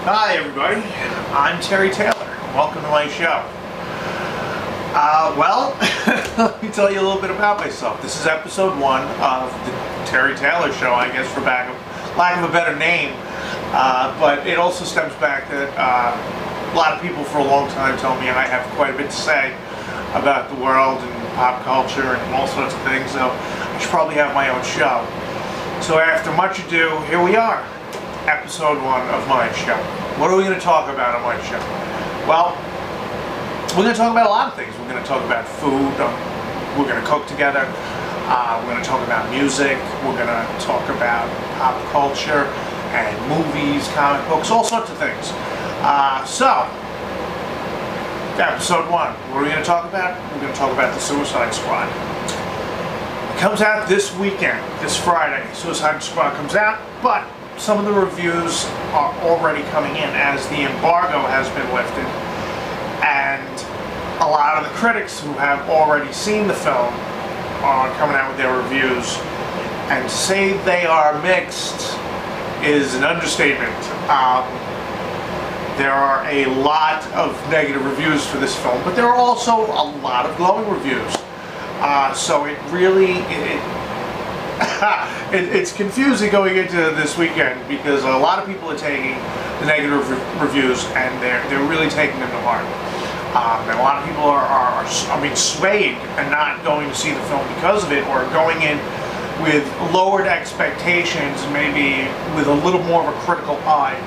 Hi everybody, I'm Terry Taylor. Welcome to my show. Let me tell you a little bit about myself. This is episode 1 of the Terry Taylor Show, I guess for lack of a better name. But it also stems back that a lot of people for a long time told me I have quite a bit to say about the world and pop culture and all sorts of things, so I should probably have my own show. So after much ado, here we are. Episode 1 of my show. What are we going to talk about on my show? Well, we're going to talk about a lot of things. We're going to talk about food. We're going to cook together. We're going to talk about music. We're going to talk about pop culture and movies, comic books, all sorts of things. So, episode 1. What are we going to talk about? We're going to talk about the Suicide Squad. It comes out this weekend, this Friday. Suicide Squad comes out, but some of the reviews are already coming in as the embargo has been lifted, and a lot of the critics who have already seen the film are coming out with their reviews, and to say they are mixed is an understatement. There are a lot of negative reviews for this film, but there are also a lot of glowing reviews. So it really it's confusing going into this weekend because a lot of people are taking the negative reviews and they're really taking them to heart. And a lot of people are being swayed and not going to see the film because of it, or going in with lowered expectations, maybe with a little more of a critical eye,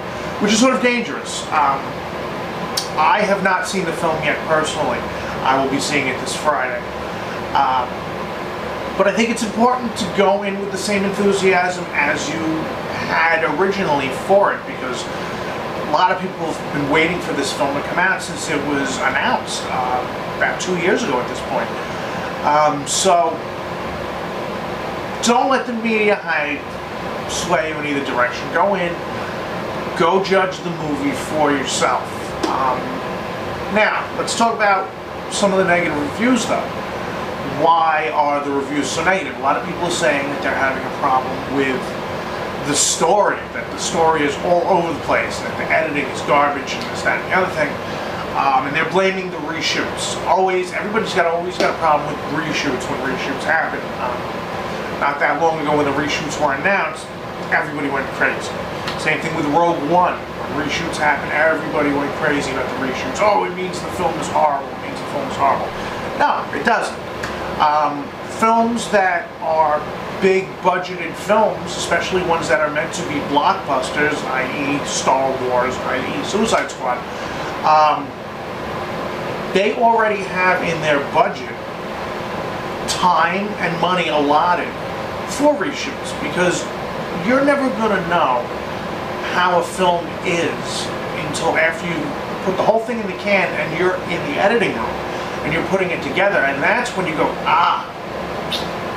which is sort of dangerous. I have not seen the film yet personally. I will be seeing it this Friday. But I think it's important to go in with the same enthusiasm as you had originally for it, because a lot of people have been waiting for this film to come out since it was announced about 2 years ago at this point. So don't let the media hype sway you in either direction. Go in, go judge the movie for yourself. Now, let's talk about some of the negative reviews though. Why are the reviews so negative? A lot of people are saying that they're having a problem with the story, that the story is all over the place, that the editing is garbage and this, that, and the other thing. And they're blaming the reshoots. Everybody's always got a problem with reshoots when reshoots happen. Not that long ago when the reshoots were announced, everybody went crazy. Same thing with Rogue One. When reshoots happened, everybody went crazy about the reshoots. Oh, it means the film is horrible. It means the film is horrible. No, it doesn't. Films that are big budgeted films, especially ones that are meant to be blockbusters, i.e. Star Wars, i.e. Suicide Squad, they already have in their budget time and money allotted for reshoots, because you're never going to know how a film is until after you put the whole thing in the can and you're in the editing room and you're putting it together, and that's when you go,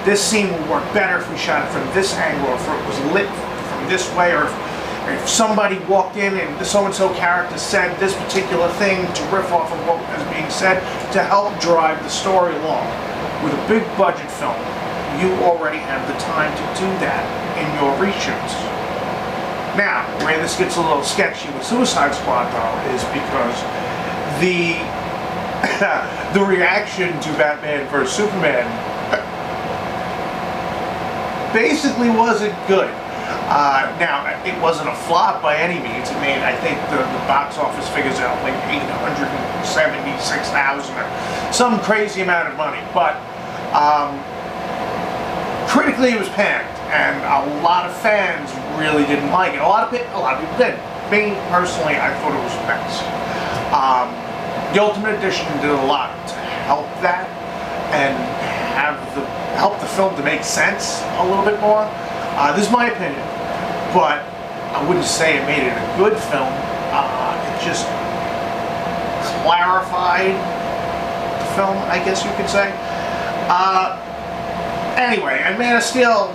this scene would work better if we shot it from this angle, or if it was lit from this way, or if somebody walked in and the so-and-so character said this particular thing to riff off of what was being said to help drive the story along. With a big budget film, you already have the time to do that in your reshoots. Now, where this gets a little sketchy with Suicide Squad though is because the reaction to Batman vs. Superman basically wasn't good. Now, it wasn't a flop by any means. It made, I think, the box office figures out like $876,000 or some crazy amount of money. But critically, it was panned, and a lot of fans really didn't like it. A lot of people did. Me personally, I thought it was a mess. The Ultimate Edition did a lot to help that and help the film to make sense a little bit more. This is my opinion, but I wouldn't say it made it a good film. It just clarified the film, I guess you could say. Anyway, and Man of Steel,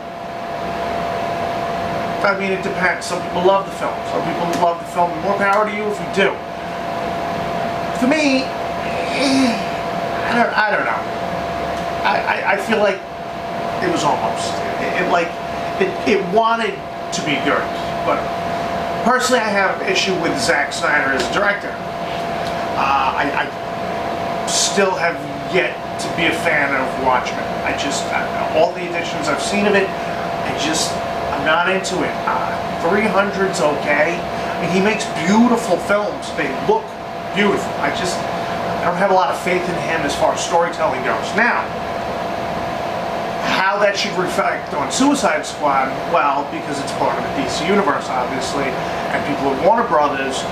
I mean, it depends. Some people love the film. Some people love the film. More power to you if you do. For me, I don't know. I feel like it was almost. It wanted to be good, but Personally, I have issue with Zack Snyder as a director. I still have yet to be a fan of Watchmen. All the editions I've seen of it, I'm not into it. 300's okay. I mean, he makes beautiful films. They look beautiful. I don't have a lot of faith in him as far as storytelling goes. Now, how that should reflect on Suicide Squad, well, because it's part of the DC Universe, obviously, and people at Warner Brothers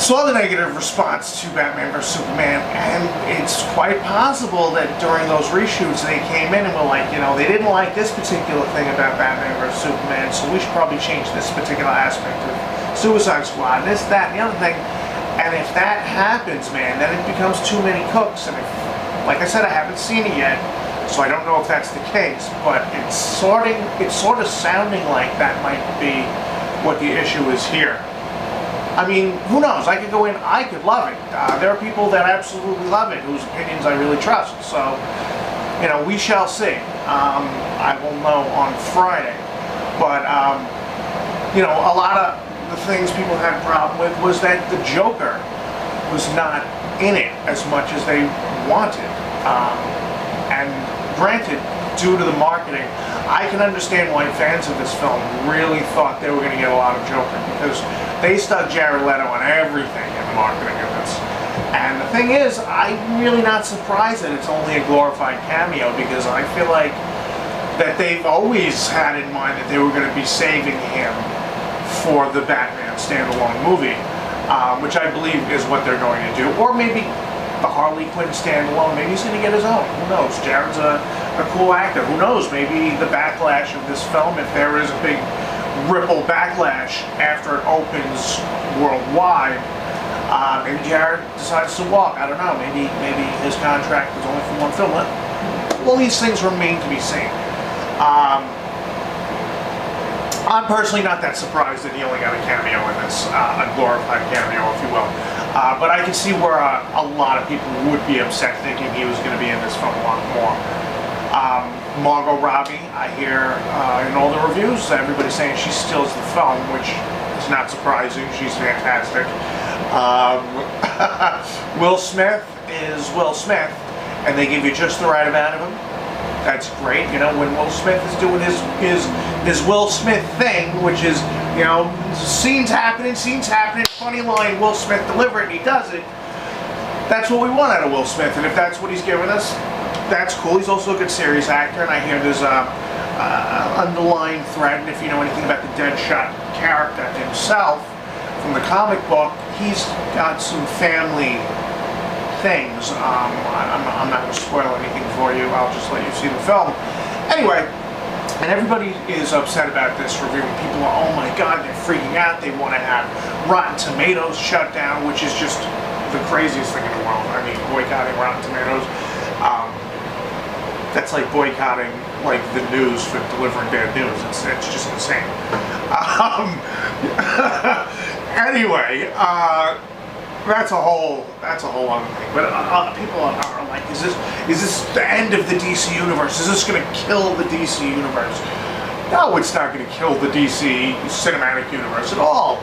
saw the negative response to Batman vs. Superman, and it's quite possible that during those reshoots they came in and were like, they didn't like this particular thing about Batman vs. Superman, so we should probably change this particular aspect of Suicide Squad, this, that, and the other thing. And if that happens, man, then it becomes too many cooks, and like I said, I haven't seen it yet, so I don't know if that's the case, but it's sort of sounding like that might be what the issue is here. I mean, who knows? I could go in, I could love it. There are people that absolutely love it, whose opinions I really trust. So, we shall see. I will know on Friday. But, a lot of the things people had a problem with was that the Joker was not in it as much as they wanted. And granted, due to the marketing, I can understand why fans of this film really thought they were going to get a lot of Joker, because they stuck Jared Leto on everything in the marketing of this. And the thing is, I'm really not surprised that it's only a glorified cameo, because I feel like that they've always had in mind that they were going to be saving him for the Batman standalone movie, which I believe is what they're going to do. Or maybe the Harley Quinn standalone, maybe he's going to get his own. Who knows? Jared's a cool actor. Who knows? Maybe the backlash of this film, if there is a big ripple backlash after it opens worldwide, maybe Jared decides to walk. I don't know. Maybe his contract is only for one film. Well, these things remain to be seen. I'm personally not that surprised that he only got a cameo in this, a glorified cameo, if you will. But I can see where a lot of people would be upset thinking he was going to be in this film a lot more. Margot Robbie, I hear in all the reviews, everybody's saying she steals the film, which is not surprising. She's fantastic. Will Smith is Will Smith, and they give you just the right amount of him. That's great. When Will Smith is doing his Will Smith thing, which is, scenes happening, funny line, Will Smith deliver it, and he does it. That's what we want out of Will Smith, and if that's what he's giving us, that's cool. He's also a good serious actor, and I hear there's a underlying thread, and if you know anything about the Deadshot character himself from the comic book, he's got some family things. I'm not going to spoil anything for you. I'll just let you see the film. Anyway, and everybody is upset about this review. People are, oh my God, they're freaking out. They want to have Rotten Tomatoes shut down, which is just the craziest thing in the world. I mean, boycotting Rotten Tomatoes. That's like boycotting the news for delivering bad news. It's just insane. Anyway, that's a whole other thing. But people are like, is this the end of the DC universe? Is this going to kill the DC universe? No, it's not going to kill the DC cinematic universe at all.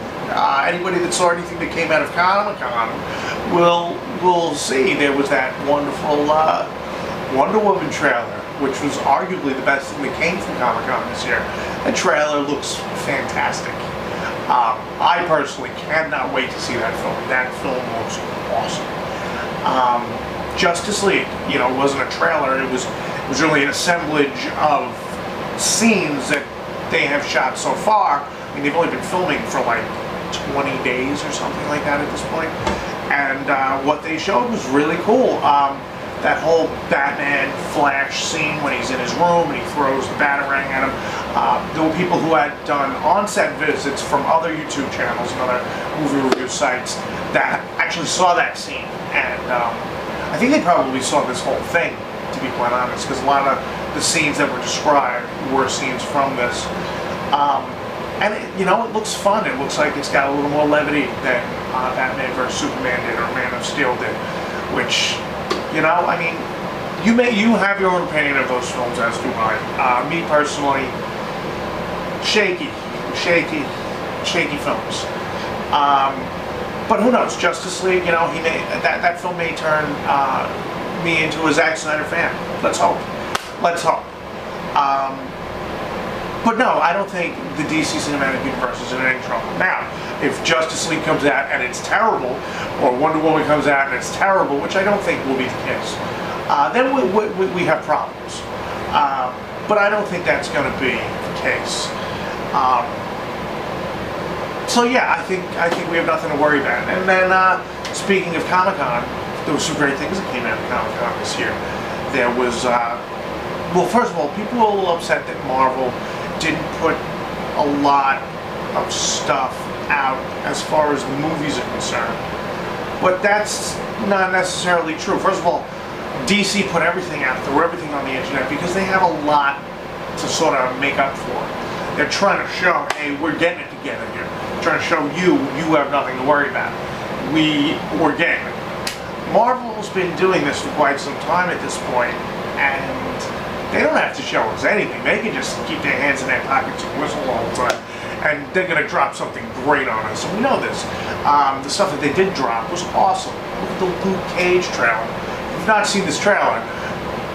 Anybody that saw anything that came out of Comic-Con will see there was that wonderful Wonder Woman trailer, which was arguably the best thing that came from Comic-Con this year. That trailer looks fantastic. I personally cannot wait to see that film. That film looks awesome. Justice League, wasn't a trailer. It was really an assemblage of scenes that they have shot so far. I mean, they've only been filming for 20 days or something like that at this point. And what they showed was really cool. That whole Batman Flash scene when he's in his room and he throws the Batarang at him. There were people who had done on-set visits from other YouTube channels and other movie review sites that actually saw that scene. And I think they probably saw this whole thing, to be quite honest, because a lot of the scenes that were described were scenes from this. And it looks fun. It looks like it's got a little more levity than Batman vs. Superman did or Man of Steel did, which, I mean, you have your own opinion of those films, as do I. Me personally, shaky. shaky films. But who knows? Justice League, you know, that film may turn me into a Zack Snyder fan. Let's hope. Let's hope. But no, I don't think the DC Cinematic Universe is in any trouble. Now, if Justice League comes out and it's terrible, or Wonder Woman comes out and it's terrible, which I don't think will be the case, then we have problems. But I don't think that's going to be the case. So yeah, I think we have nothing to worry about. And then speaking of Comic-Con, there were some great things that came out of Comic-Con this year. There was, well, first of all, people were a little upset that Marvel didn't put a lot of stuff out as far as the movies are concerned. But that's not necessarily true. First of all, DC put everything out, threw everything on the internet because they have a lot to sort of make up for. They're trying to show, hey, we're getting it together here. They're trying to show you have nothing to worry about. We're getting it. Marvel's been doing this for quite some time at this point, and they don't have to show us anything. They can just keep their hands in their pockets and whistle all the time, and they're going to drop something great on us. And we know this. The stuff that they did drop was awesome. Look at the Luke Cage trailer. If you've not seen this trailer,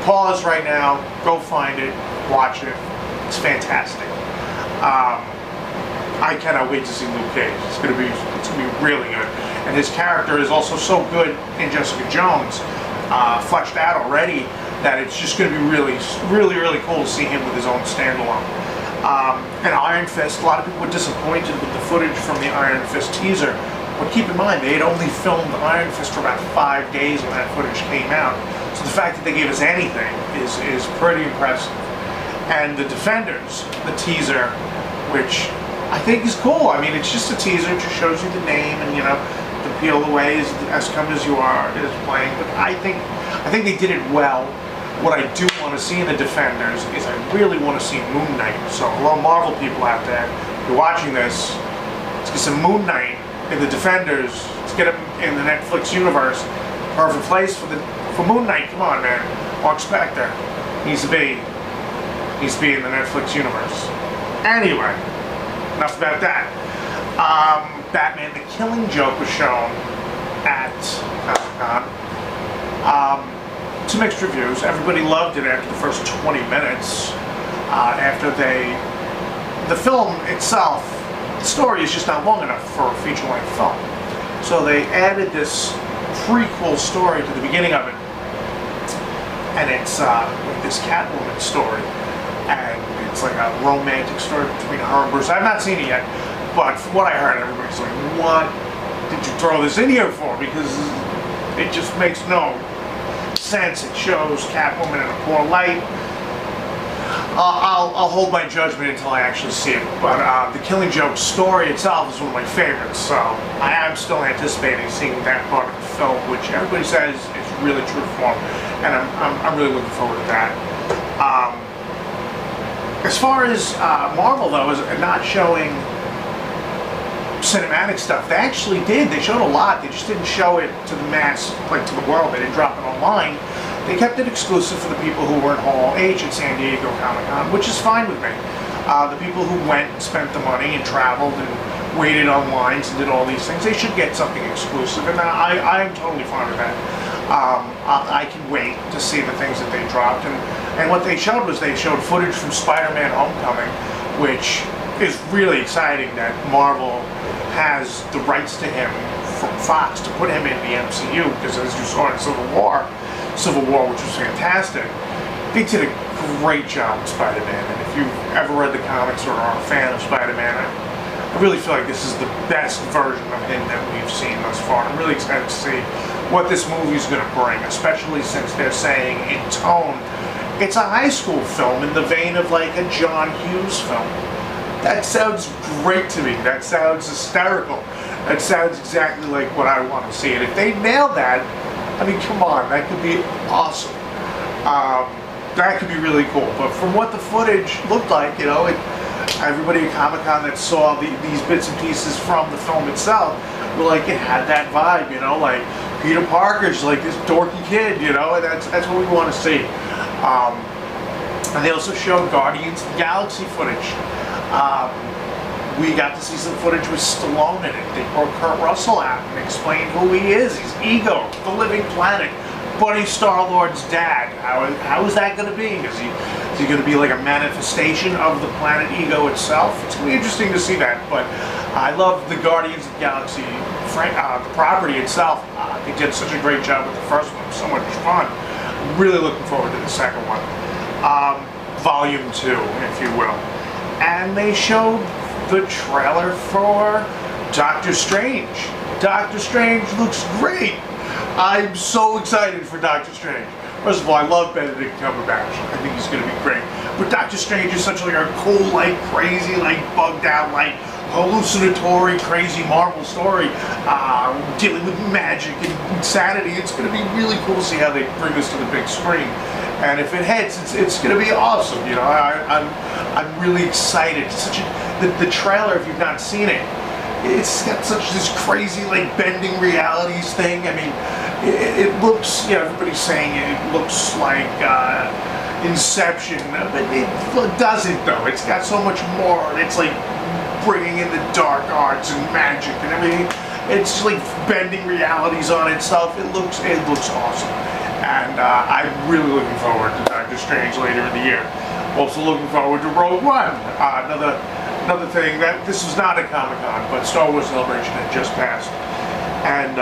pause right now, go find it, watch it. It's fantastic. I cannot wait to see Luke Cage. It's gonna be really good. And his character is also so good in Jessica Jones, fleshed out already, that it's just gonna be really cool to see him with his own standalone. And Iron Fist, a lot of people were disappointed with the footage from the Iron Fist teaser. But keep in mind, they had only filmed Iron Fist for about 5 days when that footage came out. So the fact that they gave us anything is pretty impressive. And the Defenders, the teaser, which I think is cool. I mean, it's just a teaser. It just shows you the name and, you know, the Peel Away is As Come As You Are is playing. But I think they did it well. What I do want to see in the Defenders is I really want to see Moon Knight. So, hello, Marvel people out there, if you're watching this, let's get some Moon Knight in the Defenders. Let's get him in the Netflix universe. Perfect place for Moon Knight. Come on, man. Mark Spector needs to be in the Netflix universe. Anyway, enough about that. Batman: The Killing Joke was shown at Comic-Con. Some mixed reviews. Everybody loved it after the first 20 minutes. The film itself, the story is just not long enough for a feature-length film. So they added this prequel story to the beginning of it. And it's like this Catwoman story. And it's like a romantic story between her and Bruce. I've not seen it yet, but from what I heard, everybody's like, what did you throw this in here for? Because it just makes no sense. It shows Catwoman in a poor light. I'll hold my judgment until I actually see it. But the Killing Joke story itself is one of my favorites, so I am still anticipating seeing that part of the film, which everybody says is really true to form, and I'm really looking forward to that. As far as Marvel, though, is not showing cinematic stuff. They actually did. They showed a lot. They just didn't show it to the mass, like to the world. They didn't drop it online. They kept it exclusive for the people who were in Hall H at San Diego Comic-Con, which is fine with me. The people who went and spent the money and traveled and waited on lines and did all these things, they should get something exclusive, and I am totally fine with that. I can wait to see the things that they dropped, and what they showed was they showed footage from Spider-Man: Homecoming, which is really exciting that Marvel has the rights to him from Fox to put him in the MCU, because as you saw in Civil War, which was fantastic, they did a great job with Spider-Man, and if you've ever read the comics or are a fan of Spider-Man, I really feel like this is the best version of him that we've seen thus far. I'm really excited to see what this movie is going to bring, especially since they're saying in tone, it's a high school film in the vein of like a John Hughes film. That sounds great to me. That sounds hysterical. That sounds exactly like what I want to see. And if they nail that, I mean, come on, that could be awesome. That could be really cool. But from what the footage looked like, you know, everybody at Comic-Con that saw these bits and pieces from the film itself were like, it had that vibe, you know, like Peter Parker's like this dorky kid, you know, and that's what we want to see. And they also showed Guardians of the Galaxy footage. We got to see some footage with Stallone in it. They brought Kurt Russell out and explained who he is. He's Ego, the living planet. Buddy Star-Lord's dad. How is that going to be? Is he going to be like a manifestation of the planet Ego itself? It's going to be interesting to see that. But I love the Guardians of the Galaxy, the property itself. They did such a great job with the first one. It was so much fun. I'm really looking forward to the second one. Volume 2, if you will. And they showed the trailer for Doctor Strange. Doctor Strange looks great. I'm so excited for Doctor Strange. First of all, I love Benedict Cumberbatch. I think he's going to be great. But Doctor Strange is such like a cool, like crazy, like bugged out, like hallucinatory, crazy Marvel story dealing with magic and insanity. It's going to be really cool to see how they bring this to the big screen. And if it hits, it's going to be awesome. You know, I'm really excited. The trailer, if you've not seen it, it's got such this crazy like bending realities thing. I mean, it looks, you know, everybody's saying it looks like Inception, but it doesn't though. It's got so much more. It's like bringing in the dark arts and magic and everything. It's like bending realities on itself. It looks awesome. And I'm really looking forward to Doctor Strange later in the year. Also looking forward to Rogue One. Another thing, that this was not a Comic-Con, but Star Wars Celebration had just passed. And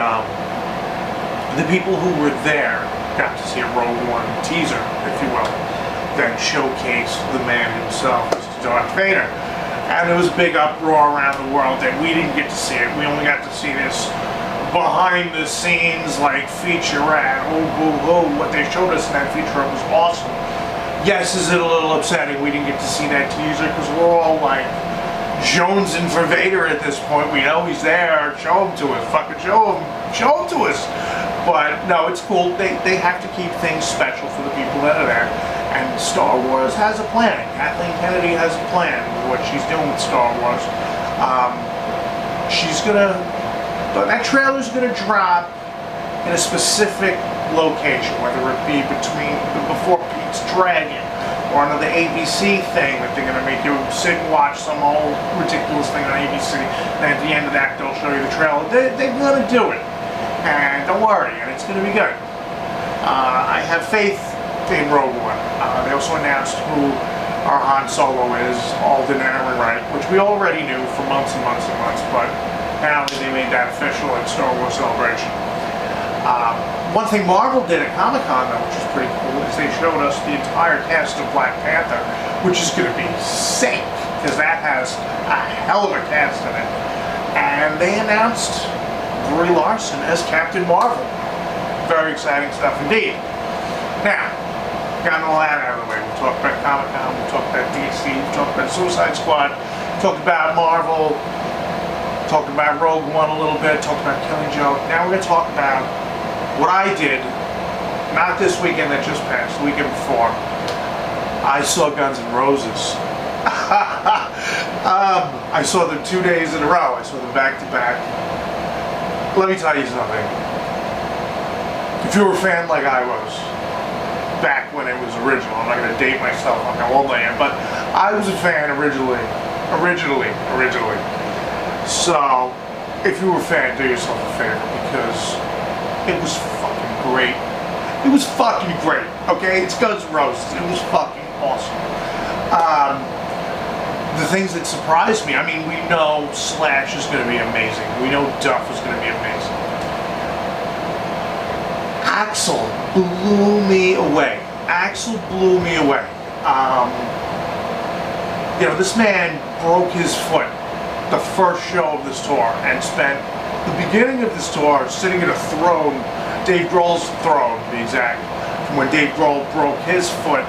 the people who were there got to see a Rogue One teaser, if you will, that showcased the man himself, Mr. Darth Vader. And there was a big uproar around the world that we didn't get to see it. We only got to see this behind the scenes like featurette. Oh boo hoo, what they showed us in that featurette was awesome. Yes, is it a little upsetting we didn't get to see that teaser because we're all like jonesing for Vader at this point. We know he's there. Show him to us. Fucking show him to us. But no, it's cool. They have to keep things special for the people that are there. And Star Wars has a plan. Kathleen Kennedy has a plan with what she's doing with Star Wars. That trailer's gonna drop in a specific location, whether it be before Pete's Dragon or another ABC thing that they're gonna make you sit and watch some old ridiculous thing on ABC. And at the end of that, they'll show you the trailer. They're gonna do it, and don't worry, and it's gonna be good. I have faith in Rogue One. They also announced who our Han Solo is, Alden Ehrenreich, which we already knew for months and months and months, but apparently they made that official at Star Wars Celebration. One thing Marvel did at Comic-Con, though, which is pretty cool, is they showed us the entire cast of Black Panther, which is going to be sick, because that has a hell of a cast in it. And they announced Brie Larson as Captain Marvel. Very exciting stuff indeed. Now, gotten all that out of the way. We talked about Comic-Con, we talked about DC, we talked about Suicide Squad, talked about Marvel, talked about Rogue One a little bit, talked about Killing Joke. Now we're going to talk about what I did, not this weekend that just passed, the weekend before. I saw Guns N' Roses. I saw them 2 days in a row. I saw them back to back. Let me tell you something. If you were a fan like I was, back when it was original, I'm not going to date myself on how old I am, but I was a fan originally. So, if you were a fan, do yourself a favor, because it was fucking great. It was fucking great, okay? It's Guns N' Roses. It was fucking awesome. The things that surprised me, I mean, we know Slash is going to be amazing. We know Duff is going to be amazing. Axl blew me away. Axl blew me away. You know, this man broke his foot the first show of this tour and spent the beginning of this tour sitting in a throne, Dave Grohl's throne to be exact, from when Dave Grohl broke his foot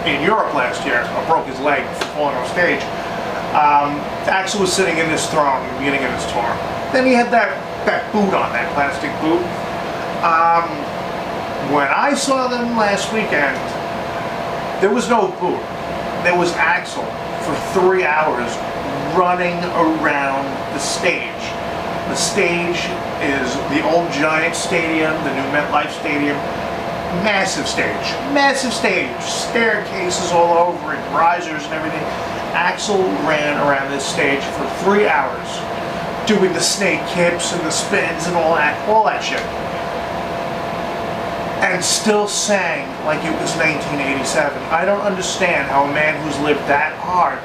in Europe last year, or broke his leg from falling on stage. Axl was sitting in this throne at the beginning of this tour. Then he had that boot on, that plastic boot. When I saw them last weekend, there was no boot. There was Axl for 3 hours running around the stage. The stage is the old Giant Stadium, the new MetLife Stadium. massive stage, staircases all over it, risers and everything. Axl ran around this stage for 3 hours, doing the snake hips and the spins and all that shit. And still sang like it was 1987. I don't understand how a man who's lived that hard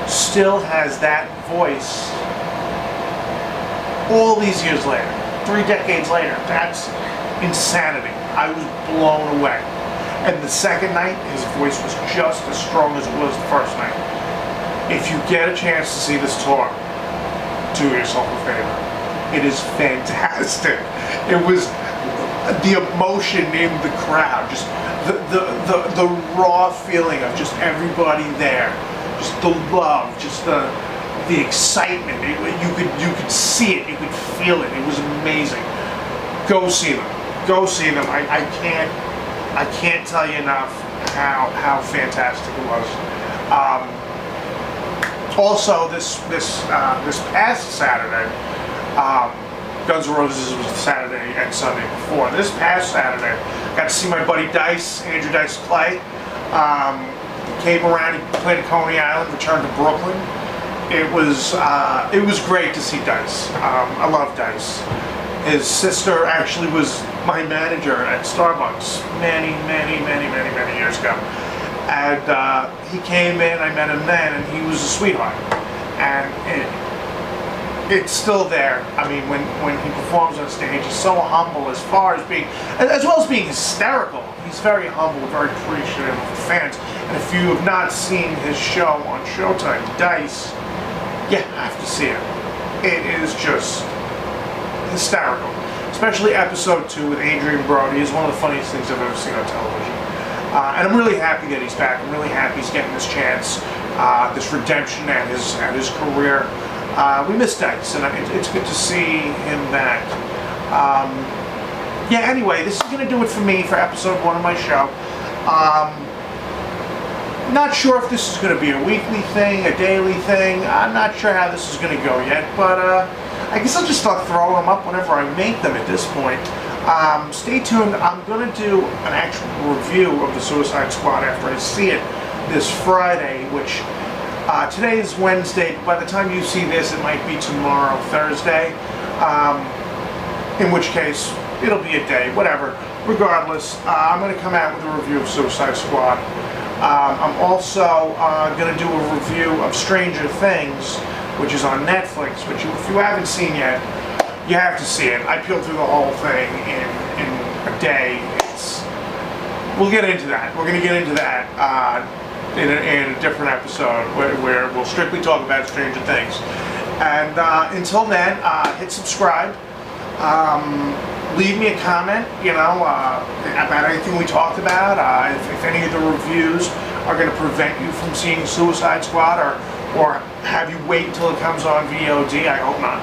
still has that voice all these years later, 3 decades later. That's insanity. I was blown away. And the second night, his voice was just as strong as it was the first night. If you get a chance to see this tour, do yourself a favor. It is fantastic. It was the emotion in the crowd, just the raw feeling of just everybody there, just the love, just the excitement. You could see it, you could feel it. It was amazing. Go see them. Go see them. I can't tell you enough how fantastic it was. Also, this past Saturday, Guns N' Roses was Saturday and Sunday before. This past Saturday, got to see my buddy Dice, Andrew Dice Clay. Came around, he played at Coney Island, returned to Brooklyn. It was great to see Dice. I love Dice. His sister actually was my manager at Starbucks many years ago. And he came in, I met him then, and he was a sweetheart. And it's still there. I mean, when he performs on stage, he's so humble as well as being hysterical. He's very humble, very appreciative of the fans. And if you have not seen his show on Showtime, Dice, you have to see it. It is just hysterical. Especially episode 2 with Adrian Brody is one of the funniest things I've ever seen on television. And I'm really happy that he's back. I'm really happy he's getting this chance, this redemption at his career. We miss Dice, and it's good to see him back. Yeah, anyway, this is going to do it for me for episode 1 of my show. Not sure if this is going to be a weekly thing, a daily thing. I'm not sure how this is going to go yet, but I guess I'll just start throwing them up whenever I make them at this point. Stay tuned. I'm going to do an actual review of the Suicide Squad after I see it this Friday, which today is Wednesday. By the time you see this, it might be tomorrow, Thursday. In which case, it'll be a day, whatever. Regardless, I'm going to come out with a review of Suicide Squad. I'm also going to do a review of Stranger Things, which is on Netflix, which if you haven't seen yet, you have to see it. I peeled through the whole thing in a day. We'll get into that. We're going to get into that in a different episode where we'll strictly talk about Stranger Things. And until then, hit subscribe. Leave me a comment, about anything we talked about. If any of the reviews are going to prevent you from seeing Suicide Squad, or have you wait until it comes on VOD. I hope not.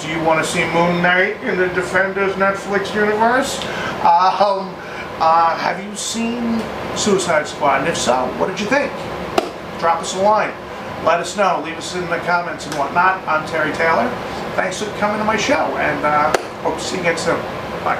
Do you want to see Moon Knight in the Defenders Netflix universe? Have you seen Suicide Squad? And if so, what did you think? Drop us a line. Let us know. Leave us in the comments and whatnot. I'm Terry Taylor. Thanks for coming to my show, and hope to see you again soon. Bye.